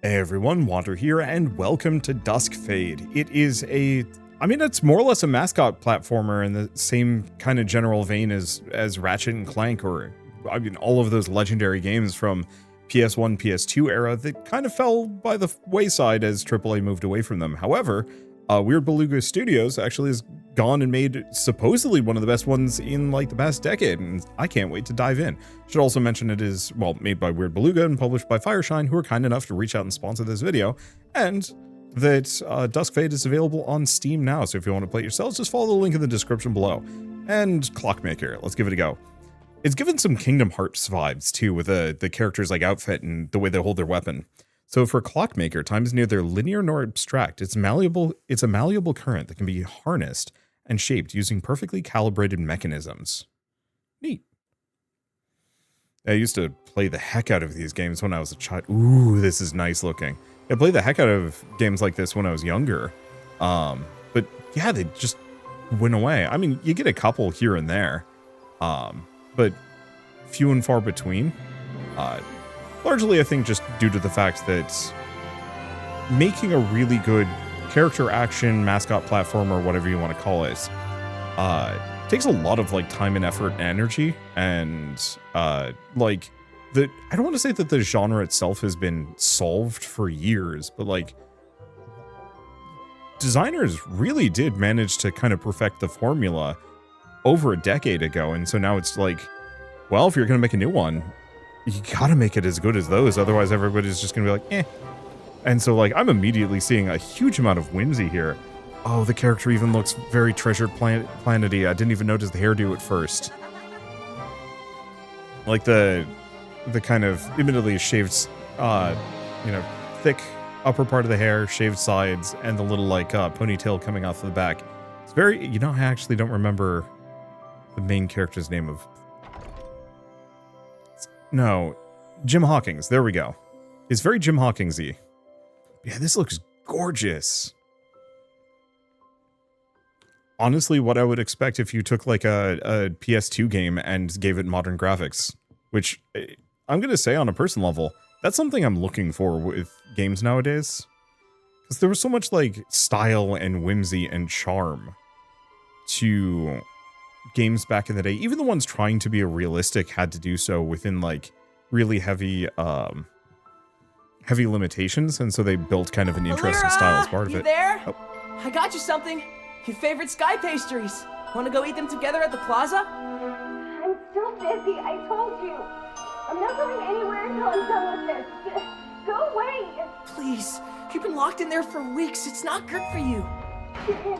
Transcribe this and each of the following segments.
Hey everyone, Wander here, and welcome to Duskfade. It is it's more or less a mascot platformer in the same kind of general vein as Ratchet and Clank, or all of those legendary games from PS1, PS2 era that kind of fell by the wayside as AAA moved away from them. However, Weird Beluga Studios actually has gone and made supposedly one of the best ones in like the past decade, and I can't wait to dive in. Should also mention it is, well, made by Weird Beluga and published by Fireshine, who are kind enough to reach out and sponsor this video, and that Duskfade is available on Steam now, so if you want to play it yourselves, just follow the link in the description below. And Clockmaker, let's give it a go. It's given some Kingdom Hearts vibes too, with the characters' like outfit and the way they hold their weapon. So for Clockmaker, time is neither linear nor abstract. It's a malleable current that can be harnessed and shaped using perfectly calibrated mechanisms. Neat. I used to play the heck out of these games when I was a child. Ooh, this is nice looking. I played the heck out of games like this when I was younger. But yeah, they just went away. I mean, you get a couple here and there, but few and far between. Largely, I think, just due to the fact that making a really good character action mascot platformer, whatever you want to call it, takes a lot of like time and effort and energy, and I don't want to say that the genre itself has been solved for years, but like designers really did manage to kind of perfect the formula over a decade ago, and so now it's like, well, if you're gonna make a new one, you gotta make it as good as those, otherwise everybody's just gonna be like, eh. And so, like, I'm immediately seeing a huge amount of whimsy here. Oh, the character even looks very Treasured Planet-y. I didn't even notice the hairdo at first. Like the kind of admittedly shaved, thick upper part of the hair, shaved sides, and the little like ponytail coming off the back. It's very, I actually don't remember the main character's name of. No, Jim Hawkins. There we go. It's very Jim Hawkins-y. Yeah, this looks gorgeous. Honestly, what I would expect if you took like a PS2 game and gave it modern graphics, which I'm going to say on a personal level, that's something I'm looking for with games nowadays. Because there was so much like style and whimsy and charm to games back in the day. Even the ones trying to be realistic had to do so within like really heavy limitations, and so they built kind of an interesting style as part of it. There? Oh. I got you something. Your favorite sky pastries. Want to go eat them together at the plaza? I'm so busy, I told you. I'm not going anywhere until I'm done with this. Go away. Please, you've been locked in there for weeks. It's not good for you.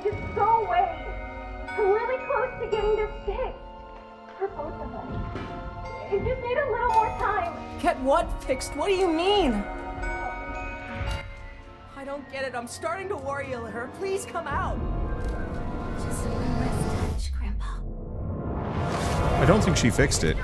Just go away. I'm really close to getting this fixed. For both of us. I just need a little more time. Get what fixed? What do you mean? I don't get it. I'm starting to worry a little. Please come out. Just one last touch, Grandpa. I don't think she fixed it.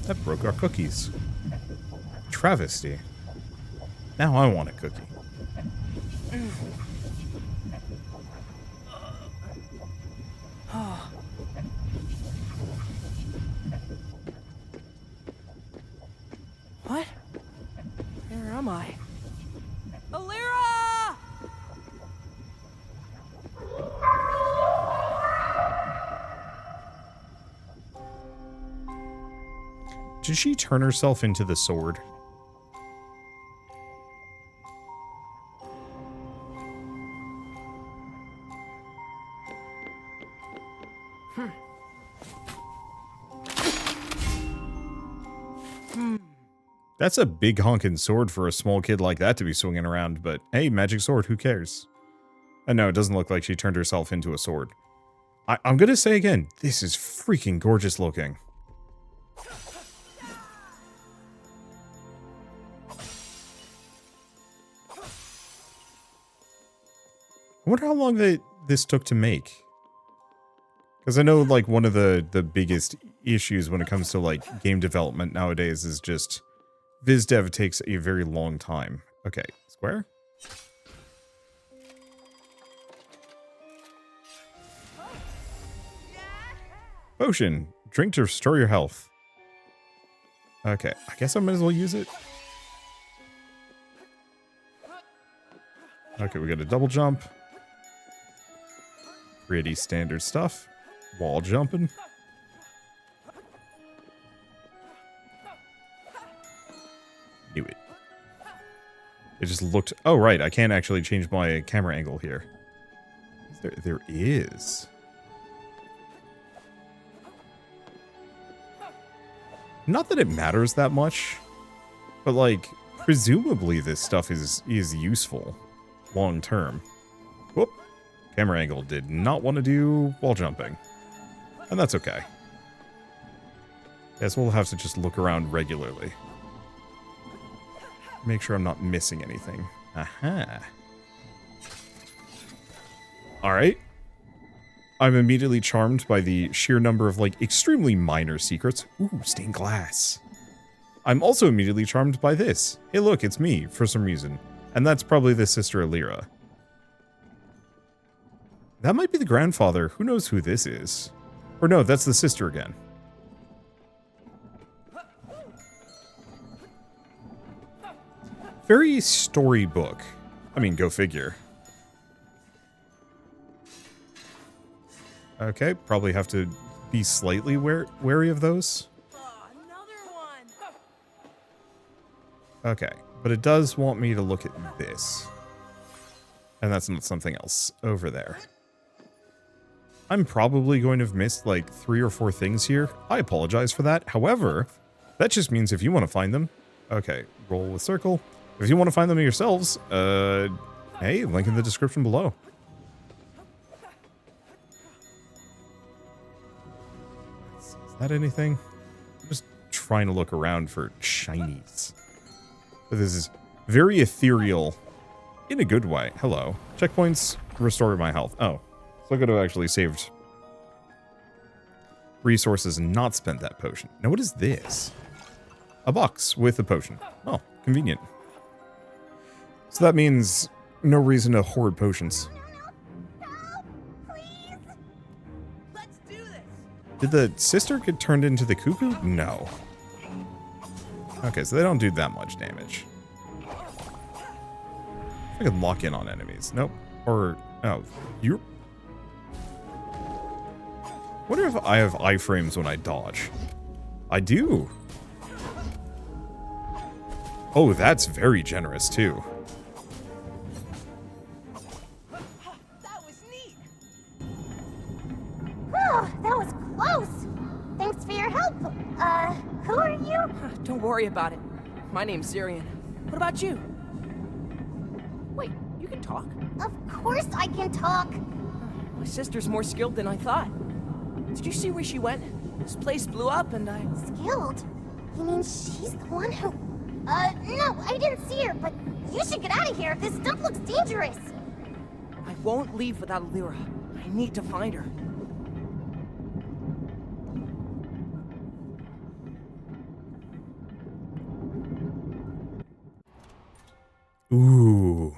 That broke our cookies. Travesty. Now I want a cookie. What? Where am I? Alira! Did she turn herself into the sword? That's a big honking sword for a small kid like that to be swinging around, but hey, magic sword, who cares? And no, it doesn't look like she turned herself into a sword. I'm gonna say again, this is freaking gorgeous looking. I wonder how long this took to make. Because I know like one of the biggest issues when it comes to like game development nowadays is just VizDev takes a very long time. Okay, square. Potion. Drink to restore your health. Okay, I guess I might as well use it. Okay, we got a double jump. Pretty standard stuff. Wall jumping. Knew it. It just looked... Oh, right, I can't actually change my camera angle here. There is. Not that it matters that much, but, like, presumably this stuff is useful long term. Whoop. Camera angle did not want to do wall jumping. And that's okay. Guess we'll have to just look around regularly. Make sure I'm not missing anything. Aha. Alright. I'm immediately charmed by the sheer number of, like, extremely minor secrets. Ooh, stained glass. I'm also immediately charmed by this. Hey, look, it's me, for some reason. And that's probably the sister Alira. That might be the grandfather. Who knows who this is? Or no, that's the sister again. Very storybook. I mean, go figure. Okay, probably have to be slightly wary of those. Another one. Okay, but it does want me to look at this. And that's not something else over there. I'm probably going to have missed like 3 or 4 things here. I apologize for that. However, that just means if you want to find them... Okay, roll with circle. If you want to find them yourselves, hey, link in the description below. Is that anything? I'm just trying to look around for shinies. But this is very ethereal in a good way. Hello. Checkpoints restore my health. Oh, so I could have actually saved resources and not spent that potion. Now, what is this? A box with a potion. Oh, convenient. So that means no reason to hoard potions. Help! Please! Let's do this. Did the sister get turned into the cuckoo? No. Okay, so they don't do that much damage. I could lock in on enemies. Nope. Or, oh, you... Wonder if I have iframes when I dodge. I do. Oh, that's very generous, too. That was neat. Whew, that was close. Thanks for your help. Who are you? Don't worry about it. My name's Zirian. What about you? Wait, you can talk? Of course I can talk. My sister's more skilled than I thought. Did you see where she went? This place blew up and I... Skilled? You mean she's the one who... no, I didn't see her, but you should get out of here. This stuff looks dangerous. I won't leave without Alira. I need to find her. Ooh.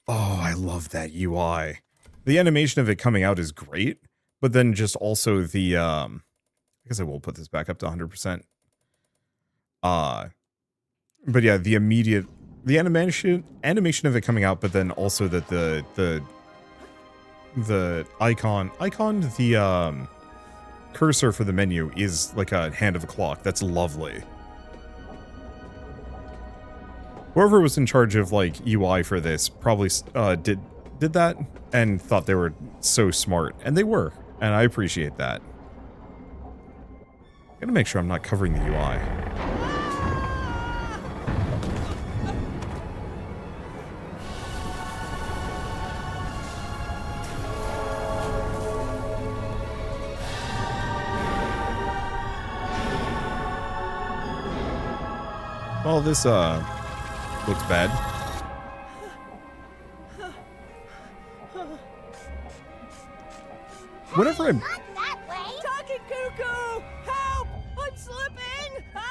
Oh, I love that UI. The animation of it coming out is great, but then just also the, I guess I will put this back up to 100%. But yeah, the animation of it coming out, but then also that the cursor for the menu is like a hand of a clock. That's lovely. Whoever was in charge of like UI for this probably did that and thought they were so smart, and they were, and I appreciate that. Gotta make sure I'm not covering the UI. Well, this looks bad. Whenever I'm... Not that way. Talking Cuckoo! Help! I'm slipping! Ah!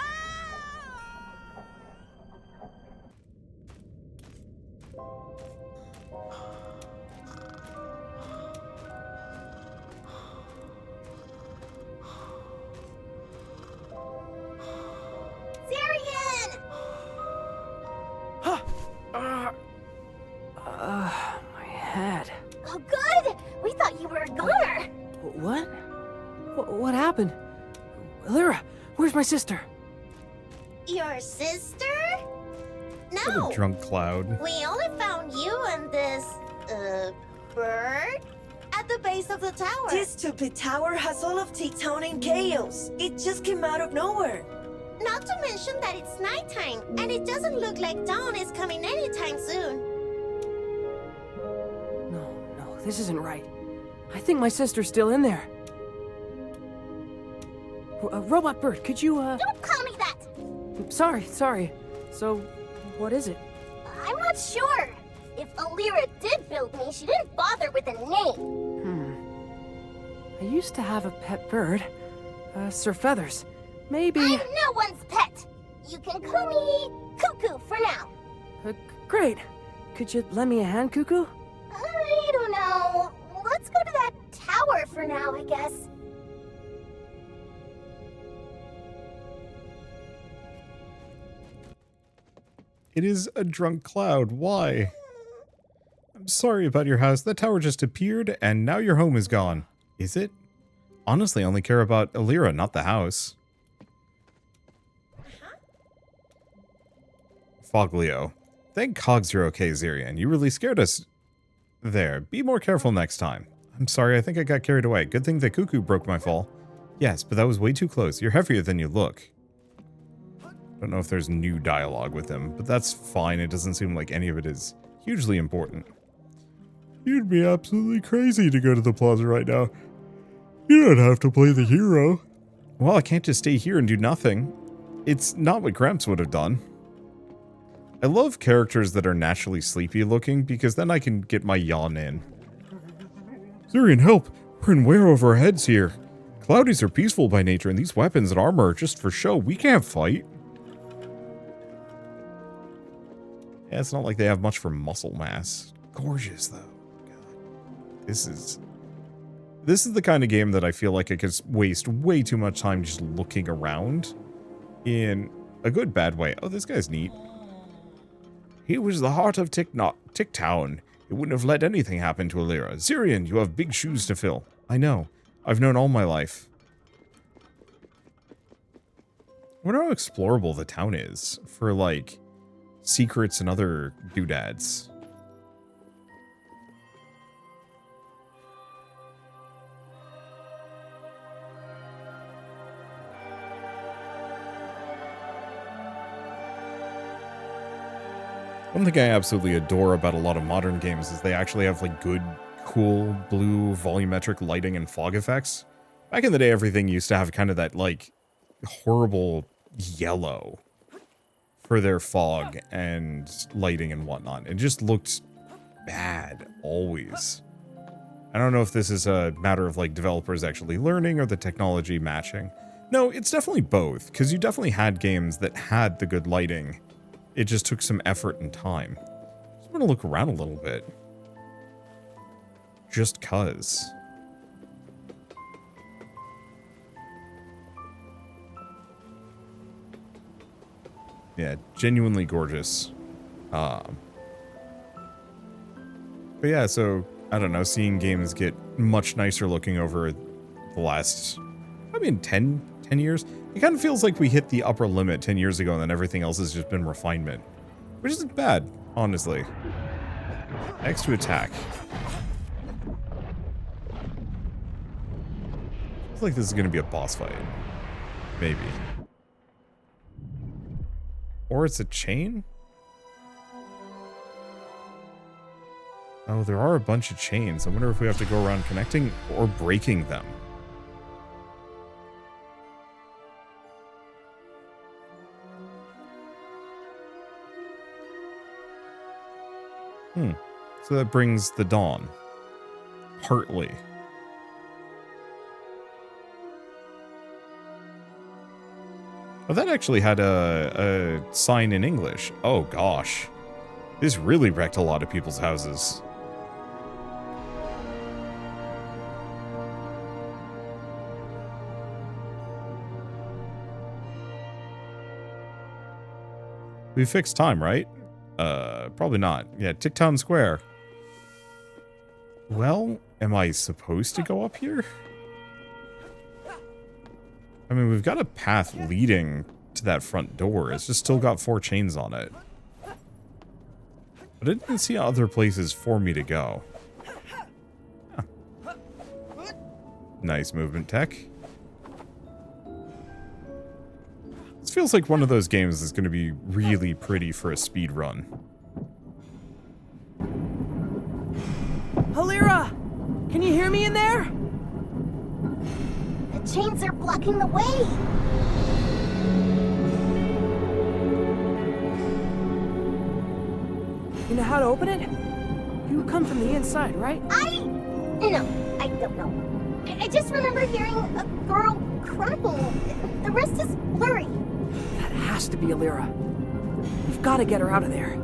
Zirian! My head. Oh, good! We thought you were a goner! What? What happened? Lyra, where's my sister? Your sister? What No! a drunk Cloud. We only found you and this, bird at the base of the tower. This stupid tower has all of T-Town in chaos. It just came out of nowhere. Not to mention that it's nighttime, and it doesn't look like dawn is coming anytime soon. No, this isn't right. I think my sister's still in there. Robot Bird, could you, Don't call me that! Sorry. So, what is it? I'm not sure. If Alira did build me, she didn't bother with a name. I used to have a pet bird. Sir Feathers. Maybe... I'm no one's pet. You can call me Cuckoo for now. Great. Could you lend me a hand, Cuckoo? I don't know. Let's go to that tower for now, I guess. It is a drunk Cloud. Why? I'm sorry about your house. That tower just appeared, and now your home is gone. Is it? Honestly, I only care about Alira, not the house. Foglio. Thank Cogs you're okay, Zirian. You really scared us. There. Be more careful next time. I'm sorry, I think I got carried away. Good thing the Cuckoo broke my fall. Yes, but that was way too close. You're heavier than you look. Don't know if there's new dialogue with him, but that's fine. It doesn't seem like any of it is hugely important. You'd be absolutely crazy to go to the plaza right now. You don't have to play the hero. Well, I can't just stay here and do nothing. It's not what Gramps would have done. I love characters that are naturally sleepy looking because then I can get my yawn in. Zirian, help! We're in way over our heads here. Cloudies are peaceful by nature and these weapons and armor are just for show. We can't fight. Yeah, it's not like they have much for muscle mass. Gorgeous, though. God. This is the kind of game that I feel like I could waste way too much time just looking around in a good, bad way. Oh, this guy's neat. He was the heart of Tick-Town. He wouldn't have let anything happen to Alira. Zirian, you have big shoes to fill. I know. I've known all my life. I wonder how explorable the town is for, like, secrets and other doodads. One thing I absolutely adore about a lot of modern games is they actually have like good, cool, blue, volumetric lighting and fog effects. Back in the day, everything used to have kind of that like horrible yellow for their fog and lighting and whatnot. It just looked bad, always. I don't know if this is a matter of like developers actually learning or the technology matching. No, it's definitely both, because you definitely had games that had the good lighting. It just took some effort and time. Just want to look around a little bit. Just cuz. Yeah, genuinely gorgeous. But yeah, so, I don't know, seeing games get much nicer looking over the last, 10 years. It kind of feels like we hit the upper limit 10 years ago and then everything else has just been refinement. Which isn't bad, honestly. X to attack. Feels like this is going to be a boss fight. Maybe. Or it's a chain? Oh, there are a bunch of chains. I wonder if we have to go around connecting or breaking them. So that brings the dawn. Partly. Oh, that actually had a sign in English. Oh, gosh. This really wrecked a lot of people's houses. We fixed time, right? Probably not. Yeah, Ticktown Square. Well, am I supposed to go up here? I mean, we've got a path leading to that front door. It's just still got 4 chains on it. But I didn't see other places for me to go. Huh. Nice movement tech. This feels like one of those games that's going to be really pretty for a speed run. Halira! Can you hear me in there? The chains are blocking the way. You know how to open it? You come from the inside, right? No, I don't know. I just remember hearing a girl crumple. The rest is blurry. That has to be Halira. We've got to get her out of there.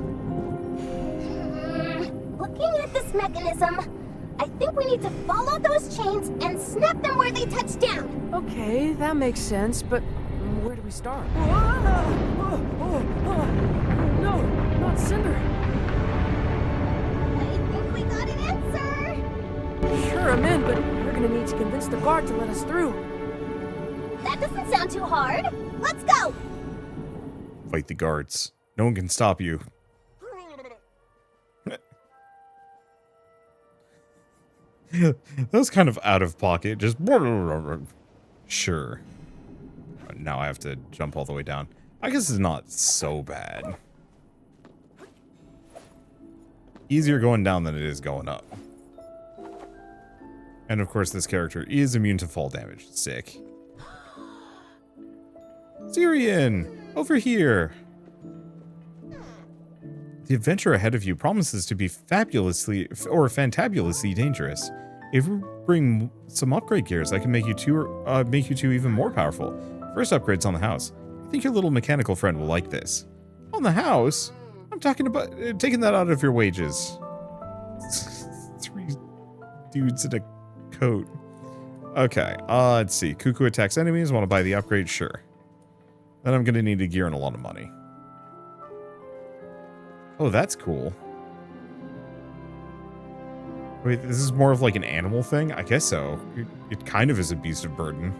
Looking at this mechanism, I think we need to follow those chains and snap them where they touch down. Okay, that makes sense, but where do we start? No, not Cinder. I think we got an answer. Sure, I'm in, but we're gonna need to convince the guard to let us through. That doesn't sound too hard. Let's go. Fight the guards. No one can stop you. That was kind of out of pocket. Just... Sure. Now I have to jump all the way down. I guess it's not so bad. Easier going down than it is going up. And of course this character is immune to fall damage. Sick. Zirian! Over here! The adventure ahead of you promises to be fabulously or fantabulously dangerous. If we bring some upgrade gears, I can make you two even more powerful. First upgrade's on the house. I think your little mechanical friend will like this. On the house? I'm talking about taking that out of your wages. 3 dudes in a coat. Okay, let's see. Cuckoo attacks enemies. Want to buy the upgrade? Sure. Then I'm going to need a gear and a lot of money. Oh, that's cool. Wait, this is more of like an animal thing? I guess so. It kind of is a beast of burden.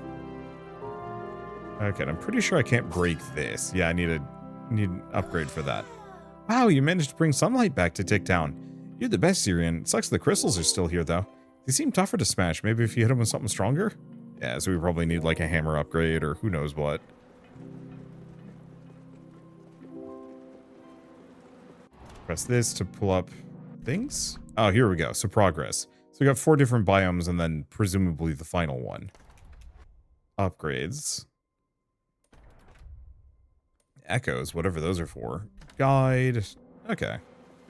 Okay, and I'm pretty sure I can't break this. Yeah, I need an upgrade for that. Wow, you managed to bring sunlight back to Ticktown. You're the best, Zirian. It sucks the crystals are still here, though. They seem tougher to smash. Maybe if you hit them with something stronger? Yeah, so we probably need like a hammer upgrade or who knows what. Press this to pull up things. Oh, here we go. So progress. So we got 4 different biomes and then presumably the final one. Upgrades. Echoes, whatever those are for. Guide. Okay.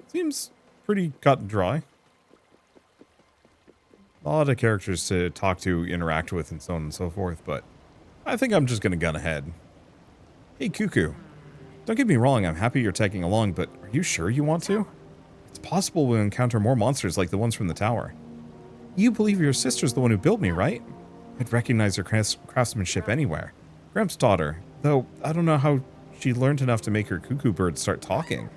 Seems pretty cut and dry. A lot of characters to talk to, interact with, and so on and so forth, but I think I'm just going to gun ahead. Hey, Cuckoo. Don't get me wrong, I'm happy you're tagging along, but are you sure you want to? It's possible we'll encounter more monsters like the ones from the tower. You believe your sister's the one who built me, right? I'd recognize her craftsmanship anywhere. Gramps' daughter, though I don't know how she learned enough to make her cuckoo bird start talking.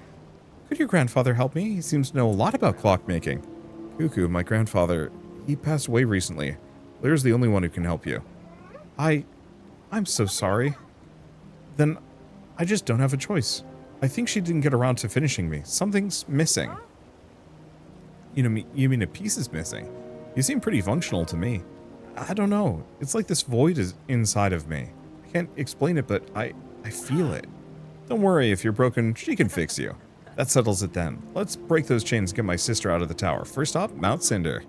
Could your grandfather help me? He seems to know a lot about clockmaking. Cuckoo, my grandfather, he passed away recently. Blair's the only one who can help you. I'm so sorry. Then I just don't have a choice. I think she didn't get around to finishing me. Something's missing. You mean a piece is missing? You seem pretty functional to me. I don't know. It's like this void is inside of me. I can't explain it, but I feel it. Don't worry, if you're broken, she can fix you. That settles it then. Let's break those chains and get my sister out of the tower. First up, Mount Cinder.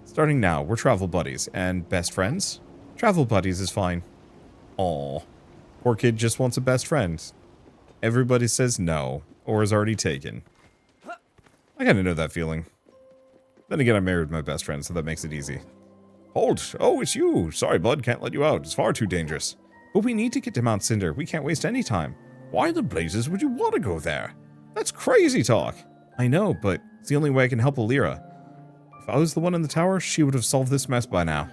Starting now, we're travel buddies. And best friends? Travel buddies is fine. Aw. Poor kid just wants a best friend. Everybody says no, or is already taken. I kinda know that feeling. Then again, I'm married with my best friend, so that makes it easy. Hold! Oh, it's you! Sorry, bud, can't let you out. It's far too dangerous. But we need to get to Mount Cinder. We can't waste any time. Why in the blazes would you want to go there? That's crazy talk. I know, but it's the only way I can help Alira. If I was the one in the tower, she would have solved this mess by now.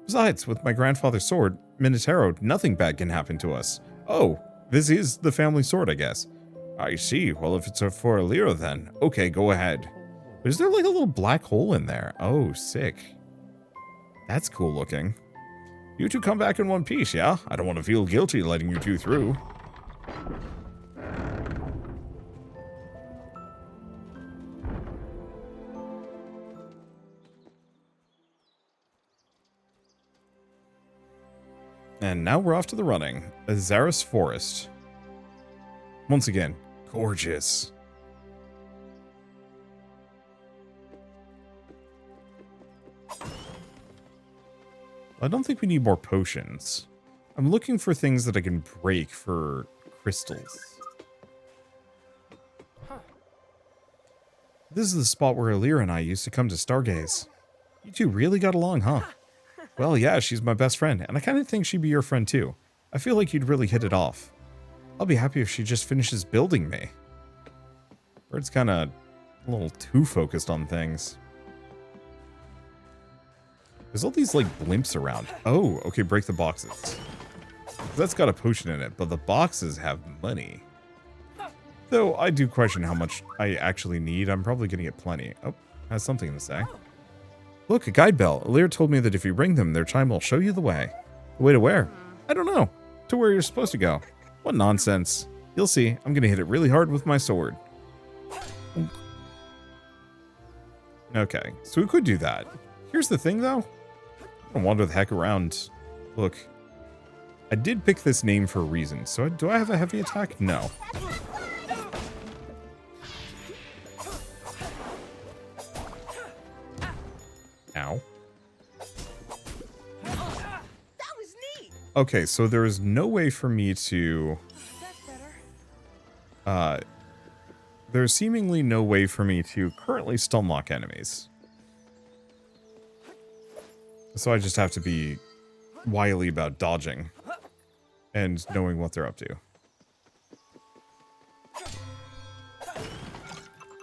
Besides, with my grandfather's sword, Minotauro, nothing bad can happen to us. Oh, this is the family sword, I guess. I see. Well, if it's for Alira then, okay, go ahead. But is there like a little black hole in there? Oh, sick. That's cool looking. You two come back in one piece, yeah? I don't want to feel guilty letting you two through. And now we're off to the running. Azaris Forest. Once again, gorgeous. I don't think we need more potions. I'm looking for things that I can break for crystals. This is the spot where Alira and I used to come to stargaze. You two really got along, huh? Well, yeah, she's my best friend, and I kind of think she'd be your friend too. I feel like you'd really hit it off. I'll be happy if she just finishes building me. Bird's kind of a little too focused on things. There's all these, like, blimps around. Oh, okay, break the boxes. That's got a potion in it, but the boxes have money. Though, I do question how much I actually need. I'm probably going to get plenty. Oh, has something to say. Look, a guide bell. Alira told me that if you ring them, their chime will show you the way. The way to where? I don't know. To where you're supposed to go. What nonsense. You'll see. I'm going to hit it really hard with my sword. Okay, so we could do that. Here's the thing, though. I'm gonna wander the heck around. Look, I did pick this name for a reason. So do I have a heavy attack? No. Ow. That was neat. Okay, so there is no way for me to... there's seemingly no way for me to currently stun lock enemies. So I just have to be wily about dodging and knowing what they're up to.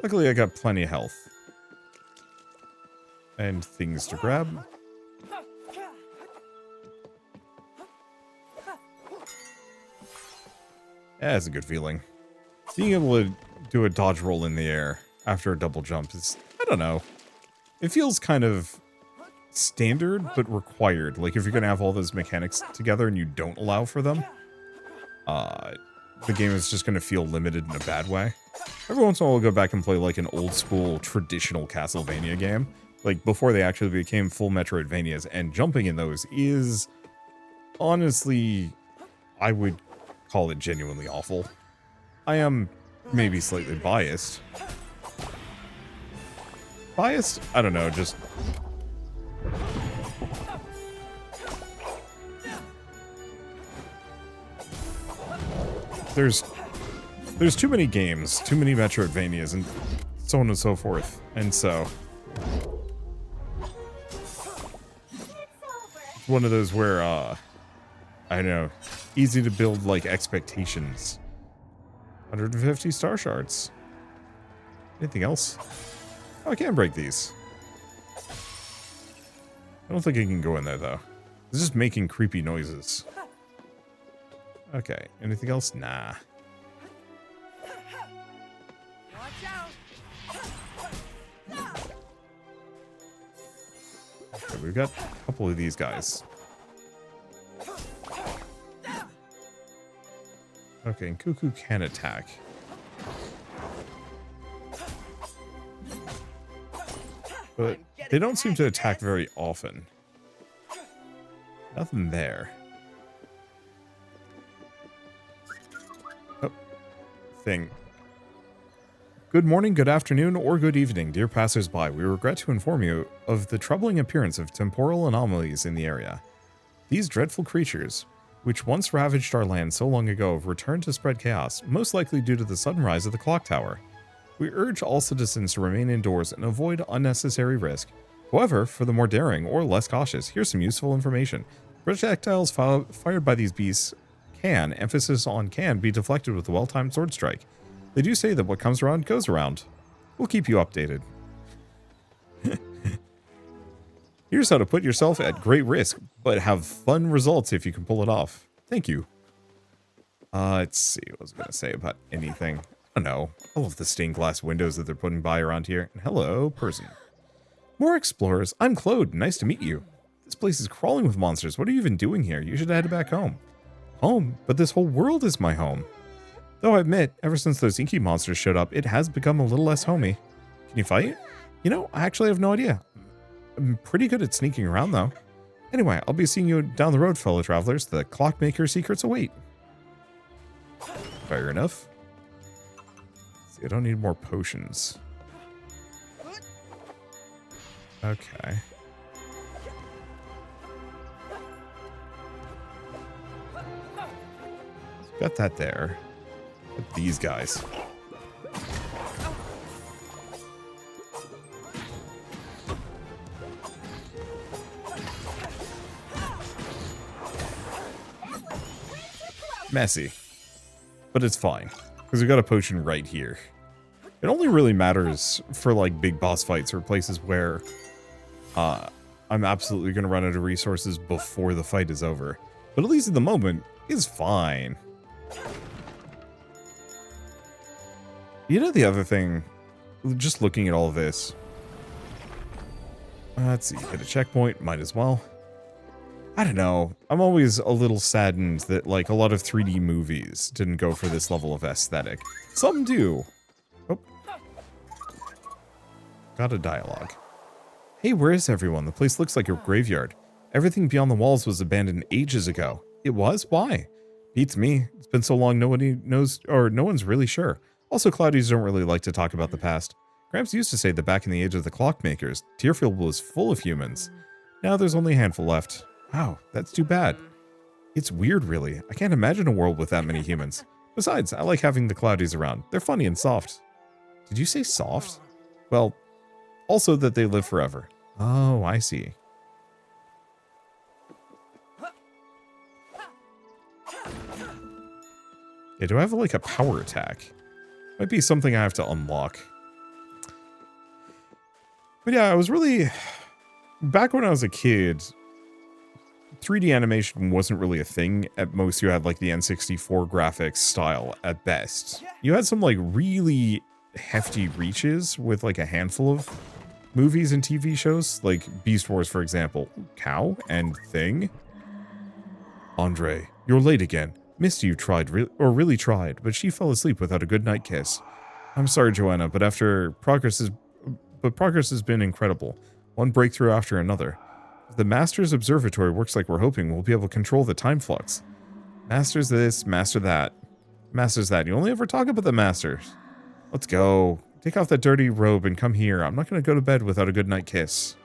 Luckily, I got plenty of health. And things to grab. Yeah, it's a good feeling. Being able to do a dodge roll in the air after a double jump is, I don't know. It feels kind of standard, but required. Like, if you're going to have all those mechanics together and you don't allow for them, the game is just going to feel limited in a bad way. Every once in a while, I'll go back and play, like, an old-school, traditional Castlevania game. Like, before they actually became full Metroidvanias, and jumping in those is, honestly, I would call it genuinely awful. I am maybe slightly biased. Biased? I don't know, just... There's too many games, too many Metroidvanias, and so on and so forth. And so... it's one of those where, I don't know, easy to build, like, expectations. 150 star shards. Anything else? Oh, I can break these. I don't think I can go in there, though. It's just making creepy noises. Okay, anything else? Nah. Okay, we've got a couple of these guys. Okay, and Cuckoo can attack. But they don't seem to attack very often. Nothing there. Oh, thing. Good morning, good afternoon, or good evening, dear passers-by. We regret to inform you of the troubling appearance of temporal anomalies in the area. These dreadful creatures, which once ravaged our land so long ago, have returned to spread chaos, most likely due to the sudden rise of the clock tower. We urge all citizens to remain indoors and avoid unnecessary risk. However, for the more daring or less cautious, here's some useful information. Projectiles fired by these beasts can, emphasis on can, be deflected with a well-timed sword strike. They do say that what comes around goes around. We'll keep you updated. Here's how to put yourself at great risk, but have fun results if you can pull it off. Thank you. Let's see what I was going to say about anything. I don't know. I love the stained glass windows that they're putting by around here. And hello, person. More explorers. I'm Claude. Nice to meet you. This place is crawling with monsters. What are you even doing here? You should head back home. Home? But this whole world is my home. Though I admit, ever since those inky monsters showed up, it has become a little less homey. Can you fight? You know, I actually have no idea. I'm pretty good at sneaking around, though. Anyway, I'll be seeing you down the road, fellow travelers. The clockmaker secrets await. Fair enough. See, I don't need more potions. Okay. Got that there. But these guys. Messy. But it's fine. Because we got a potion right here. It only really matters for like big boss fights or places where I'm absolutely going to run out of resources before the fight is over. But at least at the moment, it's fine. You know the other thing, just looking at all of this. Let's see, hit a checkpoint, might as well. I don't know, I'm always a little saddened that like a lot of 3D movies didn't go for this level of aesthetic. Some do. Oh. Got a dialogue. Hey, where is everyone? The place looks like a graveyard. Everything beyond the walls was abandoned ages ago. It was? Why? Beats me. It's been so long nobody knows, or no one's really sure. Also, Cloudies don't really like to talk about the past. Gramps used to say that back in the age of the clockmakers, Tearfield was full of humans. Now there's only a handful left. Wow, that's too bad. It's weird, really. I can't imagine a world with that many humans. Besides, I like having the Cloudies around. They're funny and soft. Did you say soft? Well, also that they live forever. Oh, I see. Yeah, do I have like a power attack? Might be something I have to unlock. But yeah, I was really... Back when I was a kid, 3D animation wasn't really a thing. At most, you had like the N64 graphics style at best. You had some like really hefty reaches with like a handful of movies and TV shows, like Beast Wars, for example. Cow and Thing. Andre, you're late again. Misty, you tried, really tried, but she fell asleep without a good night kiss. I'm sorry, Joanna, but progress has been incredible. One breakthrough after another. If the Master's Observatory works like we're hoping, we'll be able to control the time flux. Masters this, master that. Masters that. You only ever talk about the Masters. Let's go. Take off that dirty robe and come here. I'm not going to go to bed without a good night kiss.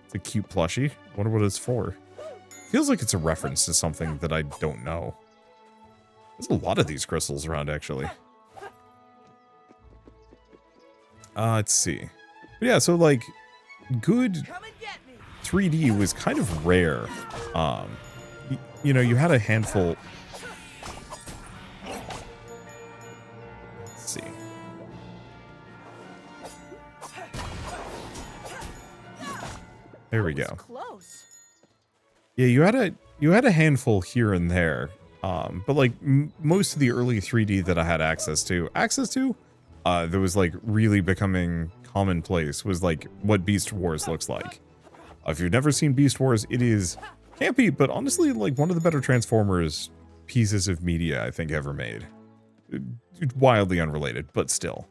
It's a cute plushie. Wonder what it's for. Feels like it's a reference to something that I don't know. There's a lot of these crystals around, actually. Let's see. But yeah, so like, good 3D was kind of rare. You know, you had a handful. Let's see. There we go. Yeah, you had a handful here and there. But like most of the early 3D that I had access to, that was like really becoming commonplace was like what Beast Wars looks like. If you've never seen Beast Wars, it is campy, but honestly like one of the better Transformers pieces of media I think ever made. Wildly unrelated, but still.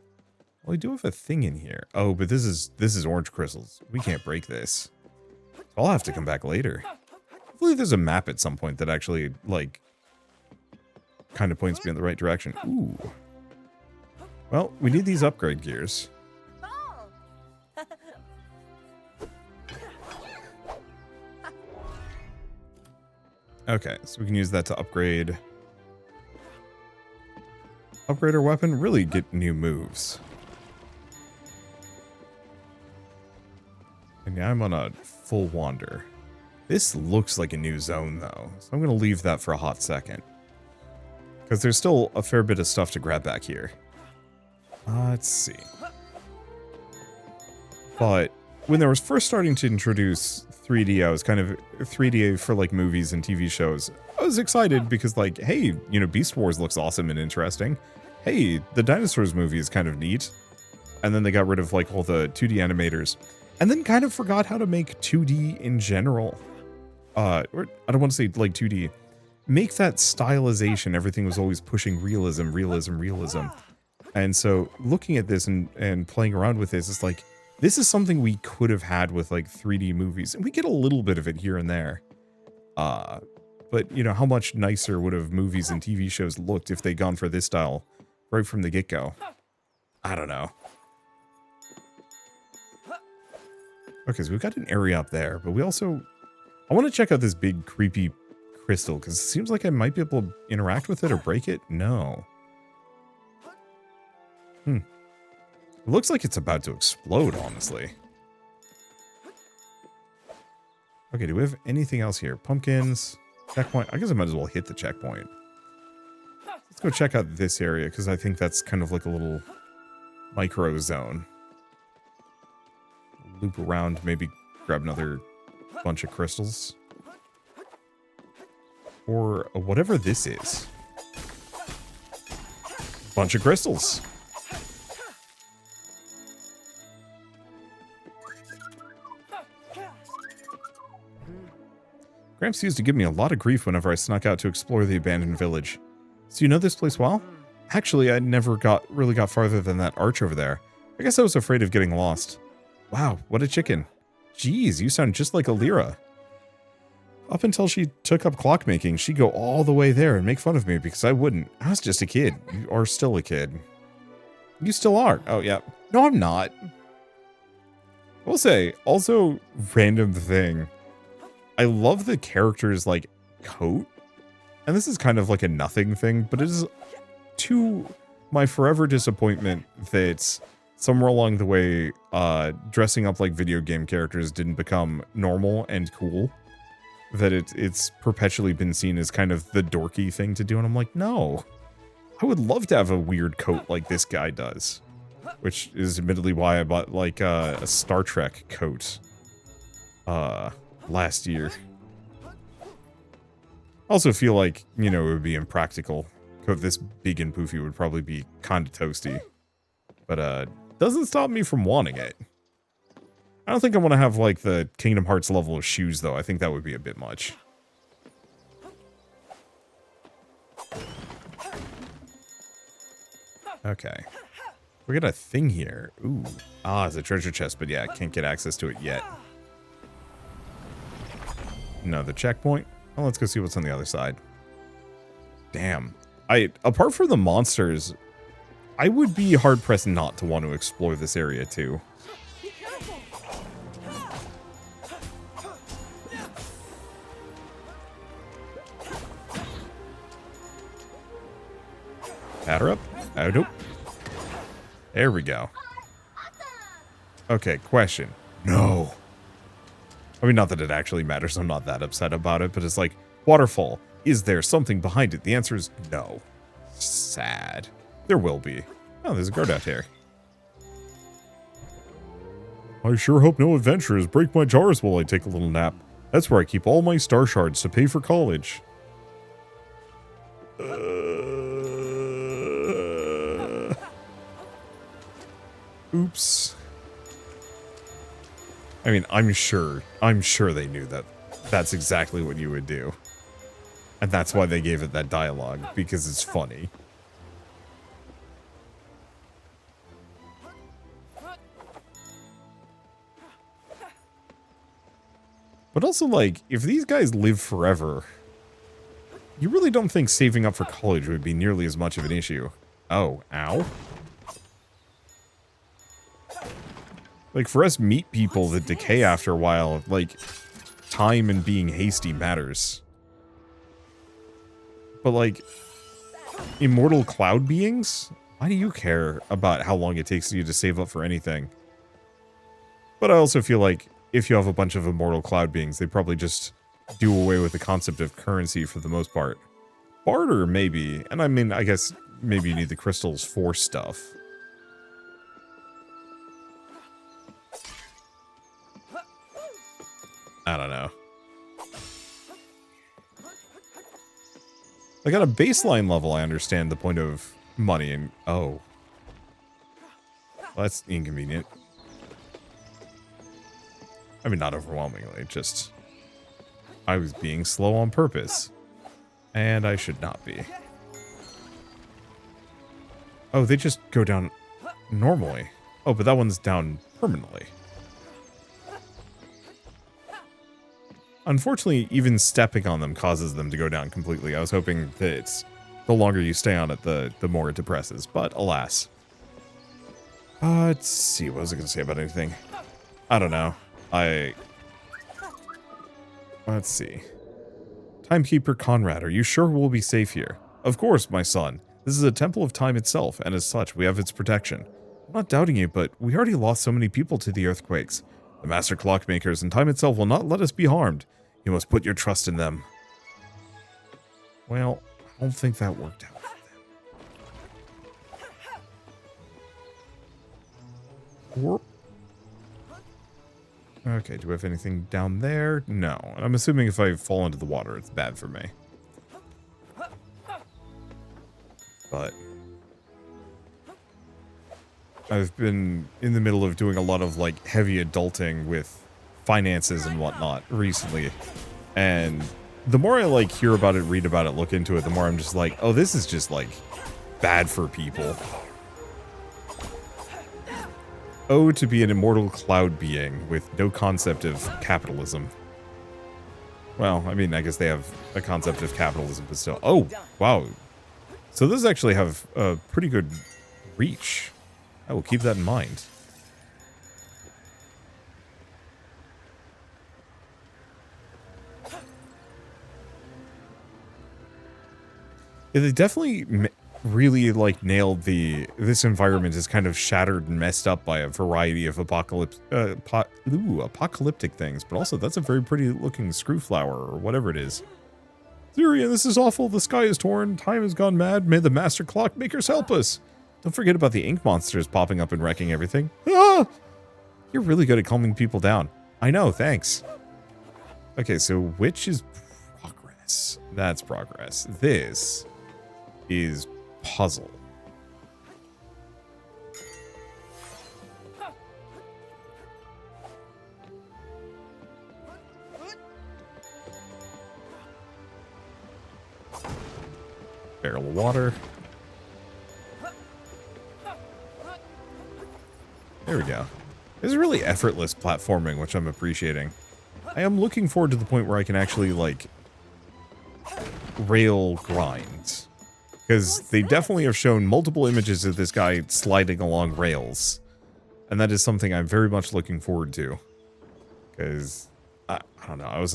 Well, I do have a thing in here. Oh, but this is orange crystals. We can't break this. So I'll have to come back later. Hopefully there's a map at some point that actually like kind of points me in the right direction. Ooh. Well, we need these upgrade gears. Okay, so we can use that to upgrade our weapon, really get new moves. And now I'm on a full wander. This looks like a new zone though, so I'm going to leave that for a hot second. Because there's still a fair bit of stuff to grab back here. Let's see. But when they were first starting to introduce 3D, I was kind of 3D for like movies and TV shows. I was excited because like, hey, you know, Beast Wars looks awesome and interesting. Hey, the Dinosaurs movie is kind of neat. And then they got rid of like all the 2D animators. And then kind of forgot how to make 2D in general. Or I don't want to say like 2D. Make that stylization. Everything was always pushing realism, realism, realism. And so looking at this and playing around with this, it's like, this is something we could have had with like 3D movies. And we get a little bit of it here and there. But you know, how much nicer would have movies and TV shows looked if they'd gone for this style right from the get-go? I don't know. Okay, so we've got an area up there, but we also... I want to check out this big creepy crystal, because it seems like I might be able to interact with it or break it. No. It looks like it's about to explode, honestly. Okay, do we have anything else here? Pumpkins, checkpoint. I guess I might as well hit the checkpoint. Let's go check out this area, because I think that's kind of like a little micro zone. Loop around, maybe grab another bunch of crystals. Or whatever this is. Bunch of crystals. Gramps used to give me a lot of grief whenever I snuck out to explore the abandoned village. So you know this place well? Actually, I never really got farther than that arch over there. I guess I was afraid of getting lost. Wow, what a chicken. Geez, you sound just like Alira. Up until she took up clockmaking, she'd go all the way there and make fun of me because I wouldn't. I was just a kid. You are still a kid. You still are. Oh, yeah. No, I'm not. I will say, also, random thing. I love the character's, like, coat. And this is kind of like a nothing thing, but it is to my forever disappointment that somewhere along the way, dressing up like video game characters didn't become normal and cool. That it's perpetually been seen as kind of the dorky thing to do. And I'm like, no. I would love to have a weird coat like this guy does. Which is admittedly why I bought, like, a Star Trek coat. Last year. Also feel like, you know, it would be impractical. Coat this big and poofy would probably be kind of toasty. But, doesn't stop me from wanting it. I don't think I want to have, like, the Kingdom Hearts level of shoes, though. I think that would be a bit much. Okay. We got a thing here. Ooh. Ah, it's a treasure chest, but yeah, I can't get access to it yet. Another checkpoint. Oh, let's go see what's on the other side. Damn. Apart from the monsters, I would be hard-pressed not to want to explore this area, too. Batter up. Oh, nope. There we go. Okay, question. No. I mean, not that it actually matters. I'm not that upset about it, but it's like, waterfall. Is there something behind it? The answer is no. Sad. There will be. Oh, there's a guard out here. I sure hope no adventurers break my jars while I take a little nap. That's where I keep all my star shards to pay for college. Oops. I mean, I'm sure they knew that that's exactly what you would do. And that's why they gave it that dialogue, because it's funny. But also, like, if these guys live forever, you really don't think saving up for college would be nearly as much of an issue. Oh, ow. Like, for us meat people that decay after a while, like, time and being hasty matters. But, like, immortal cloud beings? Why do you care about how long it takes you to save up for anything? But I also feel like, if you have a bunch of immortal cloud beings, they probably just do away with the concept of currency for the most part. barter, maybe. And I mean, I guess maybe you need the crystals for stuff. I don't know. Like at a baseline level, I understand the point of money and... Oh. Well, that's inconvenient. I mean, not overwhelmingly, just... I was being slow on purpose. And I should not be. Oh, they just go down normally. Oh, but that one's down permanently. Unfortunately, even stepping on them causes them to go down completely. I was hoping that it's the longer you stay on it, the more it depresses. But alas. Let's see. What was I going to say about anything? I don't know. Let's see. Timekeeper Conrad, are you sure we'll be safe here? Of course, my son. This is a temple of time itself, and as such, we have its protection. I'm not doubting you, but we already lost so many people to the earthquakes. The master clockmakers and time itself will not let us be harmed. You must put your trust in them. Well, I don't think that worked out for them. Okay, do we have anything down there? No. And I'm assuming if I fall into the water, it's bad for me. But I've been in the middle of doing a lot of, like, heavy adulting with finances and whatnot recently. And the more I, like, hear about it, read about it, look into it, the more I'm just like, oh, this is just, like, bad for people. Oh, to be an immortal cloud being with no concept of capitalism. Well, I mean, I guess they have a concept of capitalism, but still. Oh, wow. So those actually have a pretty good reach. I will keep that in mind. Yeah, they definitely really, like, nailed this environment is kind of shattered and messed up by a variety of apocalyptic things, but also that's a very pretty looking screw flower or whatever it is. Zirian, this is awful. The sky is torn. Time has gone mad. May the master clockmakers help us. Don't forget about the ink monsters popping up and wrecking everything. Ah! You're really good at calming people down. I know, thanks. Okay, so which is progress? That's progress. This is puzzle. Barrel of water. There we go. This is really effortless platforming, which I'm appreciating. I am looking forward to the point where I can actually, like, rail grind. Because they definitely have shown multiple images of this guy sliding along rails. And that is something I'm very much looking forward to. Because, I don't know,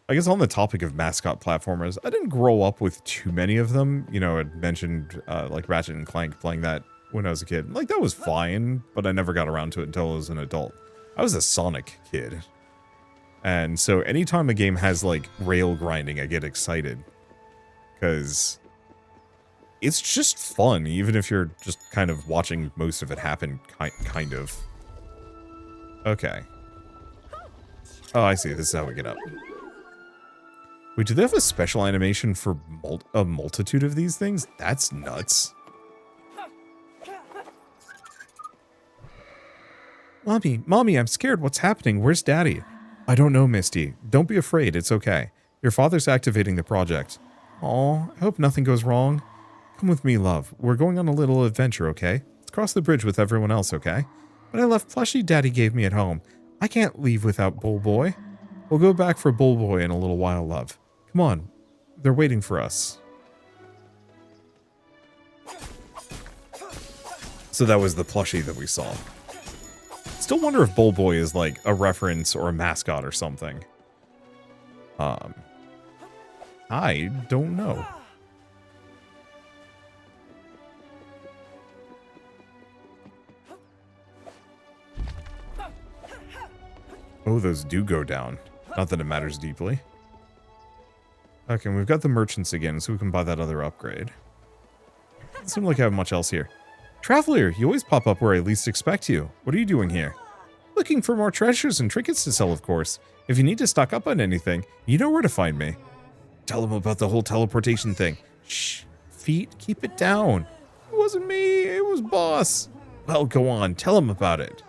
I guess on the topic of mascot platformers, I didn't grow up with too many of them. You know, I'd mentioned, like, Ratchet and Clank playing that when I was a kid. Like, that was fine, but I never got around to it until I was an adult. I was a Sonic kid. And so anytime a game has, like, rail grinding, I get excited. Because it's just fun, even if you're just kind of watching most of it happen, kind of. Okay. Oh, I see. This is how we get up. Wait, do they have a special animation for a multitude of these things? That's nuts. Mommy, I'm scared. What's happening? Where's Daddy? I don't know, Misty. Don't be afraid. It's okay. Your father's activating the project. Aw, I hope nothing goes wrong. Come with me, love. We're going on a little adventure, okay? Let's cross the bridge with everyone else, okay? But I left plushie Daddy gave me at home. I can't leave without Bull Boy. We'll go back for Bull Boy in a little while, love. Come on. They're waiting for us. So that was the plushie that we saw. Still wonder if Bull Boy is like a reference or a mascot or something. I don't know. Oh, those do go down. Not that it matters deeply. Okay, we've got the merchants again, so we can buy that other upgrade. Doesn't seem like I have much else here. Traveler, you always pop up where I least expect you. What are you doing here? Looking for more treasures and trinkets to sell, of course. If you need to stock up on anything, you know where to find me. Tell them about the whole teleportation thing. Shh. Feet, keep it down. It wasn't me, it was boss. Well, go on, tell him about it.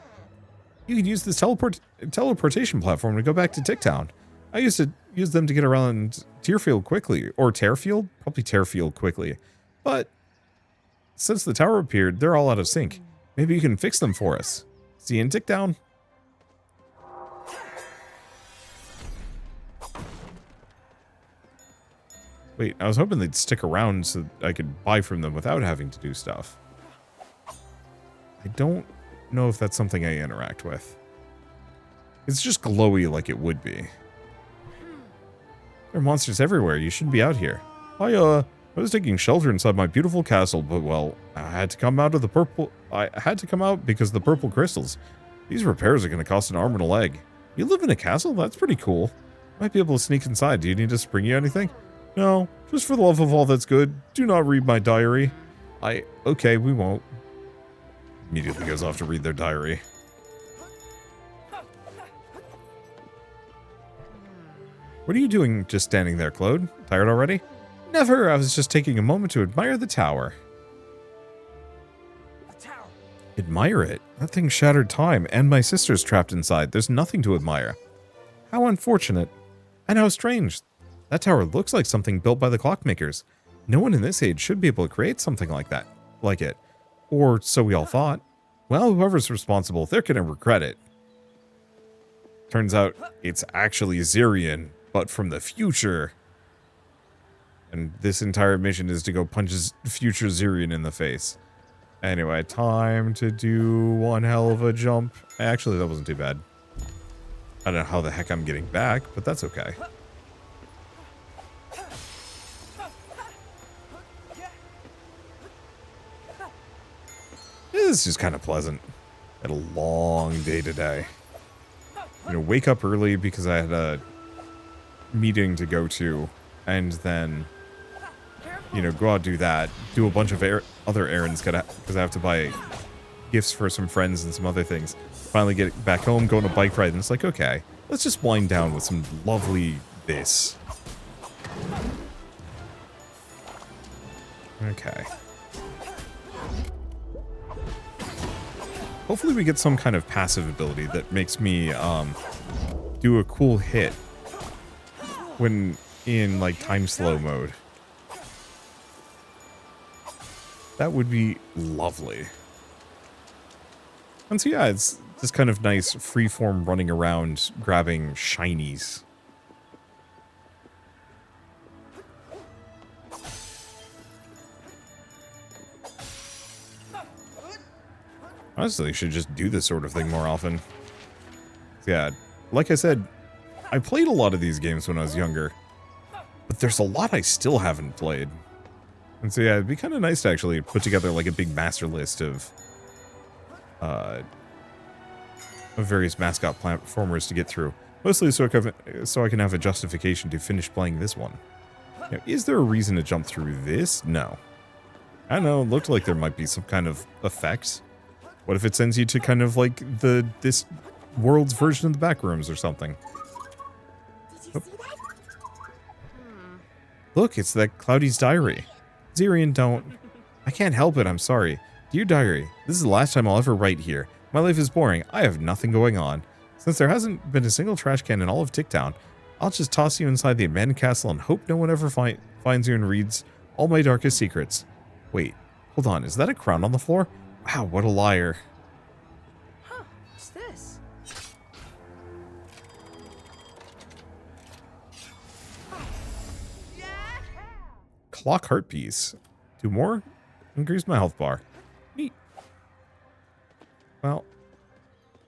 You can use this teleportation platform to go back to Ticktown. I used to use them to get around Tearfield quickly, or Tearfield? Probably Tearfield quickly. But since the tower appeared, they're all out of sync. Maybe you can fix them for us. See you in Ticktown. Wait, I was hoping they'd stick around so I could buy from them without having to do stuff. I don't know if that's something I interact with. It's just glowy like it would be. There are monsters everywhere. You shouldn't be out here. I was taking shelter inside my beautiful castle, but well, I had to come out because of the purple crystals. These repairs are going to cost an arm and a leg. You live in a castle? That's pretty cool. Might be able to sneak inside. Do you need us to bring you anything? No, just for the love of all that's good, do not read my diary. Okay, we won't. Immediately goes off to read their diary. What are you doing just standing there, Claude? Tired already? Never, I was just taking a moment to admire the tower. The tower. Admire it? That thing shattered time, and my sister's trapped inside. There's nothing to admire. How unfortunate. And how strange. That tower looks like something built by the clockmakers. No one in this age should be able to create something like that. Like it. Or so we all thought. Well, whoever's responsible, they're gonna regret it. Turns out, it's actually Zirian, but from the future. And this entire mission is to go punch future Zirian in the face. Anyway, time to do one hell of a jump. Actually, that wasn't too bad. I don't know how the heck I'm getting back, but that's okay. This is kind of pleasant. Had a long day today. You know, wake up early because I had a meeting to go to, and then, you know, go out, do that, do a bunch of other errands because I have to buy gifts for some friends and some other things. Finally get back home, go on a bike ride, and it's like, okay, let's just wind down with some lovely this. Okay. Hopefully we get some kind of passive ability that makes me do a cool hit when in like time slow mode. That would be lovely. And so yeah, it's just kind of nice freeform running around grabbing shinies. Honestly, I should just do this sort of thing more often. Yeah, like I said, I played a lot of these games when I was younger, but there's a lot I still haven't played. And so yeah, it'd be kind of nice to actually put together like a big master list of various mascot platformers to get through. Mostly so I can have a justification to finish playing this one. Now, is there a reason to jump through this? No. I don't know, it looked like there might be some kind of effect. What if it sends you to kind of like this world's version of the back rooms or something? Did you see that? Look, it's that Cloudy's diary. Zirian, don't. I can't help it, I'm sorry. Dear diary, this is the last time I'll ever write here. My life is boring. I have nothing going on. Since there hasn't been a single trash can in all of Ticktown, I'll just toss you inside the abandoned castle and hope no one ever finds you and reads all my darkest secrets. Wait, hold on, is that a crown on the floor? Wow, what a liar. Huh, what's this? Clock heart piece. 2 more? Increase my health bar. Neat. Well.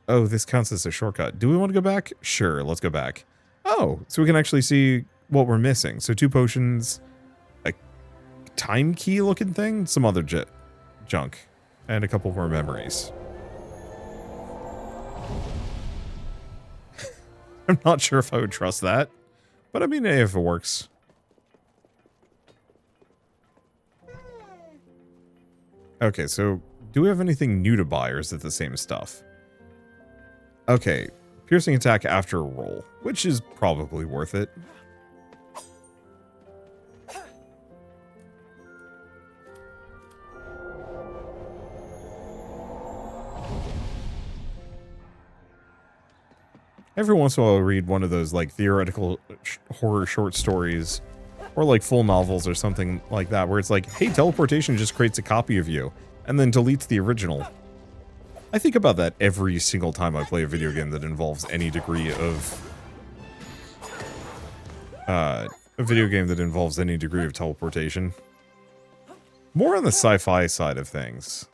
Oh, this counts as a shortcut. Do we want to go back? Sure, let's go back. Oh, so we can actually see what we're missing. So 2 potions, a time key looking thing, some other junk, and a couple more memories. I'm not sure if I would trust that, but I mean, if it works. Okay, so do we have anything new to buy, or is it the same stuff? Okay, piercing attack after a roll, which is probably worth it. Every once in a while I'll read one of those like theoretical horror short stories or like full novels or something like that where it's like, hey, teleportation just creates a copy of you and then deletes the original. I think about that every single time I play a video game that involves any degree of teleportation. More on the sci-fi side of things.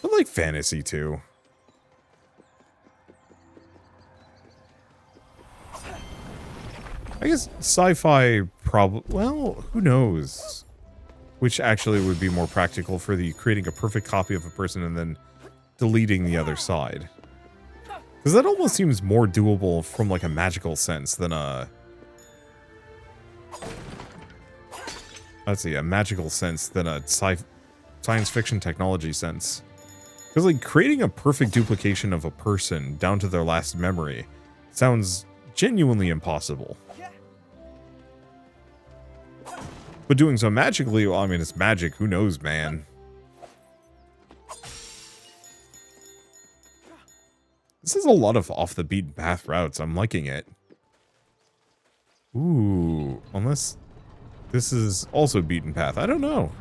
But like fantasy too. I guess sci-fi well, who knows? Which actually would be more practical for the creating a perfect copy of a person and then deleting the other side. Because that almost seems more doable from like a magical sense than a... Let's see, a magical sense than a science fiction technology sense. Because like creating a perfect duplication of a person down to their last memory sounds genuinely impossible. But doing so magically, well, I mean, it's magic. Who knows, man? This is a lot of off the beaten path routes. I'm liking it. Ooh, unless this is also beaten path. I don't know.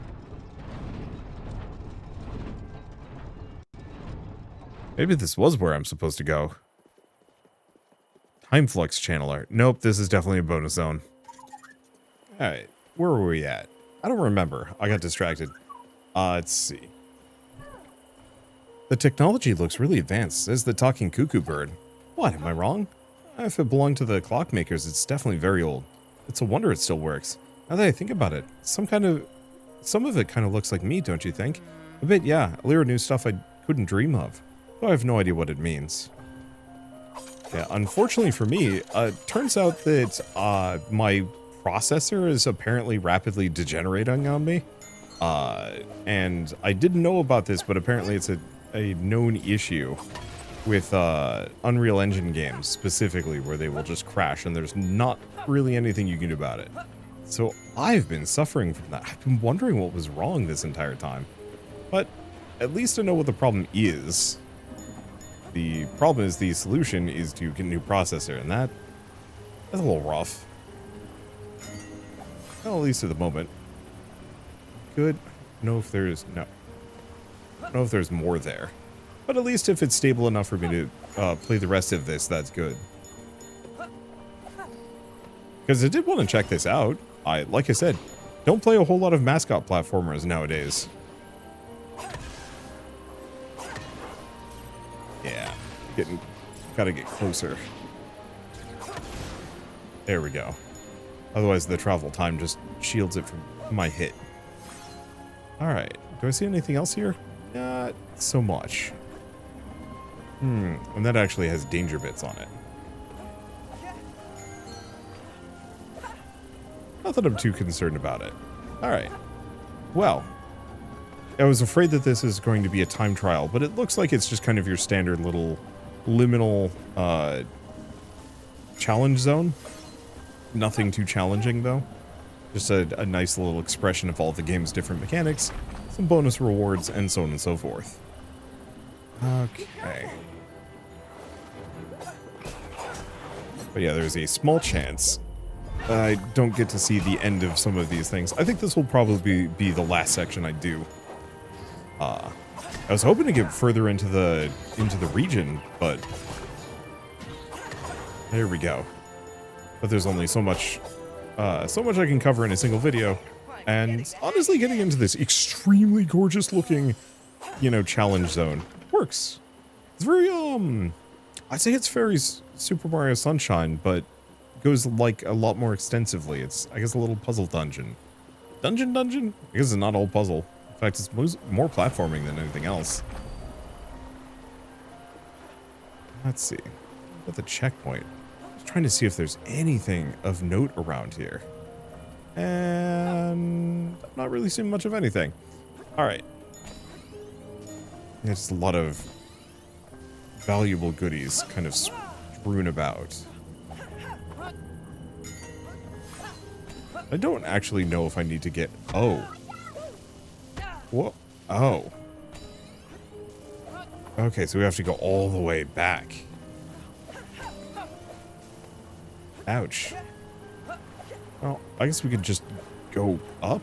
Maybe this was where I'm supposed to go. Time flux channeler. Nope, this is definitely a bonus zone. Alright. Where were we at? I don't remember. I got distracted. Let's see. The technology looks really advanced, says the talking cuckoo bird. What, am I wrong? If it belonged to the clockmakers, it's definitely very old. It's a wonder it still works. Now that I think about it, some of it kind of looks like me, don't you think? A bit, yeah. Lyra knew stuff I couldn't dream of. Though I have no idea what it means. Yeah, unfortunately for me, turns out that my processor is apparently rapidly degenerating on me. And I didn't know about this, but apparently it's a known issue with Unreal Engine games specifically, where they will just crash and there's not really anything you can do about it. So I've been suffering from that. I've been wondering what was wrong this entire time. But at least I know what the problem is. The problem is the solution is to get a new processor, and that's a little rough. Well, at least at the moment. Good. Know if there's no. I don't know if there's more there, but at least if it's stable enough for me to play the rest of this, that's good. Because I did want to check this out. Like I said, don't play a whole lot of mascot platformers nowadays. Yeah, gotta get closer. There we go. Otherwise, the travel time just shields it from my hit. Alright, do I see anything else here? Not so much. And that actually has danger bits on it. Not that I'm too concerned about it. Alright. Well, I was afraid that this is going to be a time trial, but it looks like it's just kind of your standard little liminal challenge zone. Nothing too challenging, though. Just a nice little expression of all the game's different mechanics, some bonus rewards, and so on and so forth. Okay. But yeah, there's a small chance I don't get to see the end of some of these things. I think this will probably be the last section I do. I was hoping to get further into the region, but there we go. But there's only so much I can cover in a single video, and honestly, getting into this extremely gorgeous looking, challenge zone works. It's very I'd say it's very Super Mario Sunshine, but goes like a lot more extensively. It's, I guess, a little puzzle dungeon. Dungeon? I guess it's not all puzzle. In fact, it's more platforming than anything else. Let's see. At the checkpoint. Just trying to see if there's anything of note around here. And not really seeing much of anything. Alright. There's a lot of valuable goodies kind of strewn about. I don't actually know if I need to get... Oh. What? Oh. Okay, so we have to go all the way back. Ouch. Well, I guess we could just go up.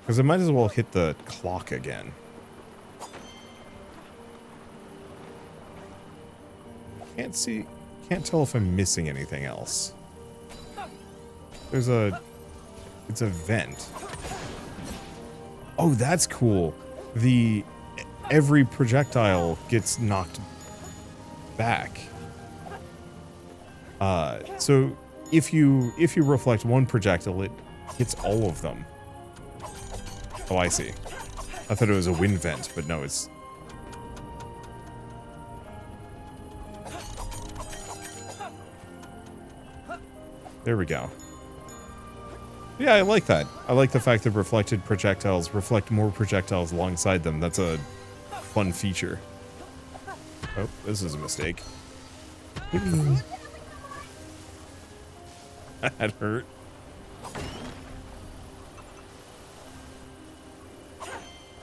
Because I might as well hit the clock again. Can't tell if I'm missing anything else. It's a vent. Oh, that's cool. Every projectile gets knocked back. So if you reflect one projectile, it hits all of them. Oh, I see. I thought it was a wind vent, but no, it's... There we go. Yeah, I like that. I like the fact that reflected projectiles reflect more projectiles alongside them. That's a fun feature. Oh, this is a mistake. That hurt.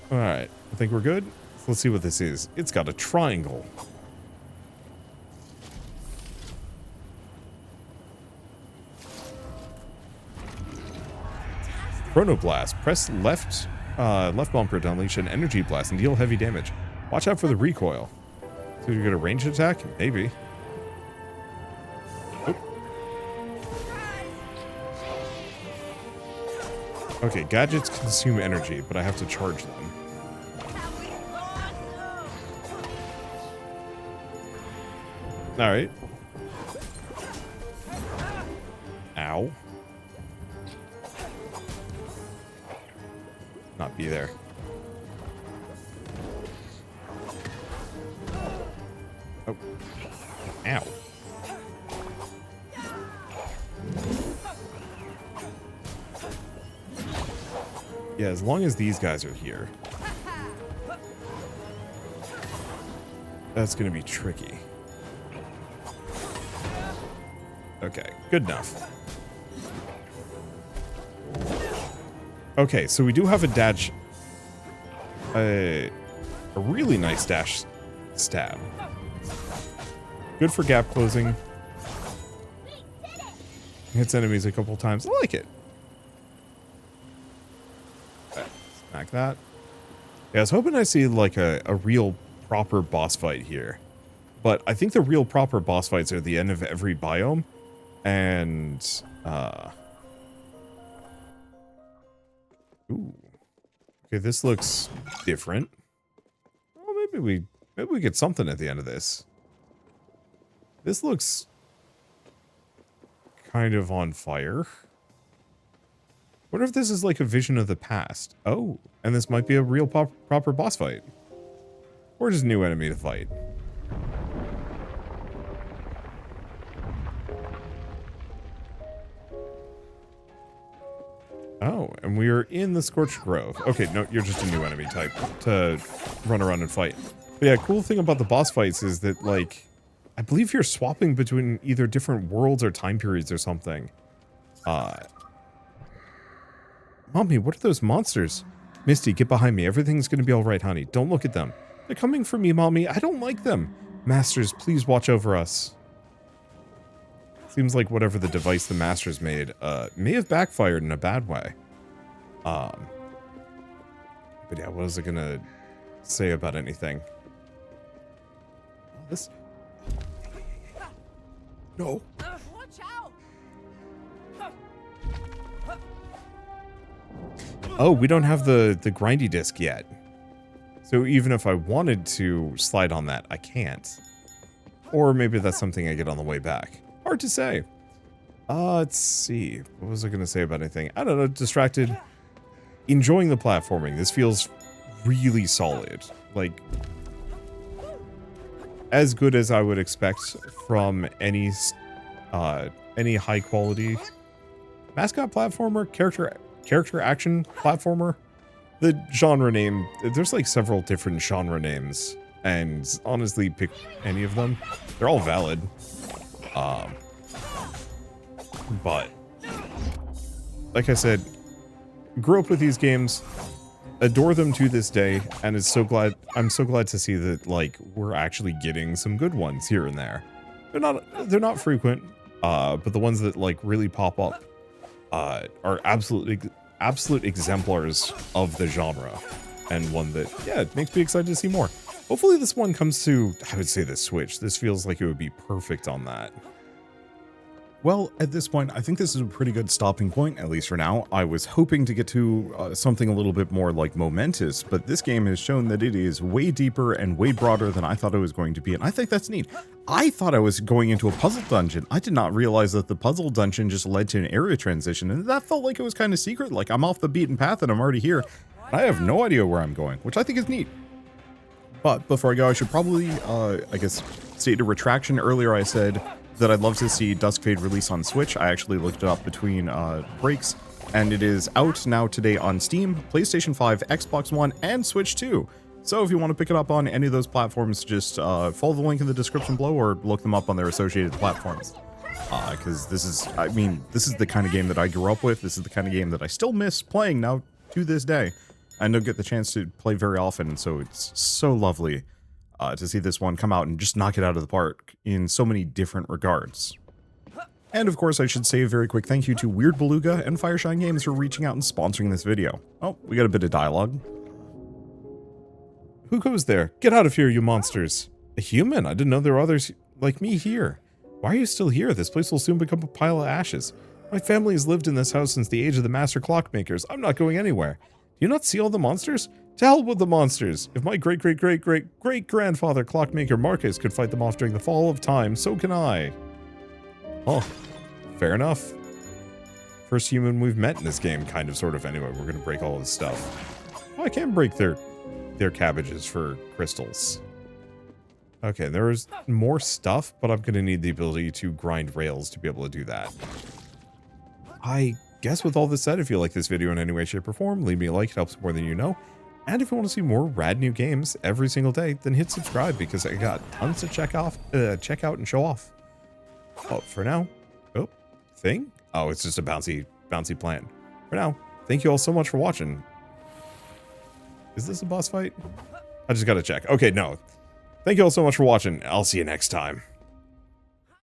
Alright, I think we're good. Let's see what this is. It's got a triangle. Chronoblast. Press left bumper to unleash an energy blast and deal heavy damage. Watch out for the recoil. So you're gonna range attack? Maybe. Oop. Okay, gadgets consume energy, but I have to charge them. Alright. Ow. Not be there. Oh. Ow. Yeah, as long as these guys are here. That's gonna be tricky. Okay, good enough. Okay, so we do have a dash... a really nice dash stab. Good for gap closing. Hits enemies a couple times. I like it. Okay, smack that. Yeah, I was hoping I'd see like a real proper boss fight here. But I think the real proper boss fights are the end of every biome. And, ooh. Okay, this looks different. Well, maybe we get something at the end of this. This looks kind of on fire. What if this is like a vision of the past? Oh, and this might be a real proper boss fight. Or just a new enemy to fight. Oh, and we are in the Scorched Grove. Okay, no, you're just a new enemy type to run around and fight. But yeah, cool thing about the boss fights is that, like, I believe you're swapping between either different worlds or time periods or something. Mommy, what are those monsters? Misty, get behind me. Everything's gonna be alright, honey. Don't look at them. They're coming for me, Mommy. I don't like them. Masters, please watch over us. Seems like whatever the device the Masters made may have backfired in a bad way. But yeah, what was I gonna say about anything? This... No. Watch out! Oh, we don't have the grindy disc yet. So even if I wanted to slide on that, I can't. Or maybe that's something I get on the way back. Hard to say. Let's see. What was I going to say about anything? I don't know. Distracted. Enjoying the platforming. This feels really solid. Like, as good as I would expect from any high quality mascot platformer, character action platformer. The genre name, there's like several different genre names, and honestly, pick any of them. They're all valid. But like I said, grew up with these games, adore them to this day, and I'm so glad to see that like we're actually getting some good ones here and there. They're not frequent, but the ones that like really pop up are absolute exemplars of the genre, and one that, yeah, it makes me excited to see more. Hopefully this one comes to, I would say, the Switch. This feels like it would be perfect on that. Well, at this point, I think this is a pretty good stopping point, at least for now. I was hoping to get to something a little bit more like momentous, but this game has shown that it is way deeper and way broader than I thought it was going to be, and I think that's neat. I thought I was going into a puzzle dungeon. I did not realize that the puzzle dungeon just led to an area transition, and that felt like it was kind of secret, like I'm off the beaten path and I'm already here. I have no idea where I'm going, which I think is neat. But before I go, I should probably, I guess, state a retraction. Earlier I said that I'd love to see Duskfade release on Switch. I actually looked it up between breaks, and it is out now today on Steam, PlayStation 5, Xbox One, and Switch 2. So if you want to pick it up on any of those platforms, just follow the link in the description below or look them up on their associated platforms. Because this is the kind of game that I grew up with. This is the kind of game that I still miss playing now to this day. I don't get the chance to play very often, so it's so lovely to see this one come out and just knock it out of the park in so many different regards. And of course, I should say a very quick thank you to Weird Beluga and Fireshine Games for reaching out and sponsoring this video. Oh, we got a bit of dialogue. Who goes there? Get out of here, you monsters. A human? I didn't know there were others like me here. Why are you still here? This place will soon become a pile of ashes. My family has lived in this house since the age of the master clockmakers. I'm not going anywhere. Do you not see all the monsters? To hell with the monsters! If my great-great-great-great-great-grandfather Clockmaker Marcus could fight them off during the fall of time, so can I. Oh, fair enough. First human we've met in this game, kind of, sort of, anyway. We're gonna break all this stuff. Oh, I can break their cabbages for crystals. Okay, there's more stuff, but I'm gonna need the ability to grind rails to be able to do that. I guess with all this said, if you like this video in any way, shape, or form, leave me a like, it helps more than you know. And if you want to see more rad new games every single day, then hit subscribe because I got tons to check out and show off. Oh, for now, thing? Oh, it's just a bouncy plant. For now, thank you all so much for watching. Is this a boss fight? I just gotta check. Okay, no. Thank you all so much for watching. I'll see you next time.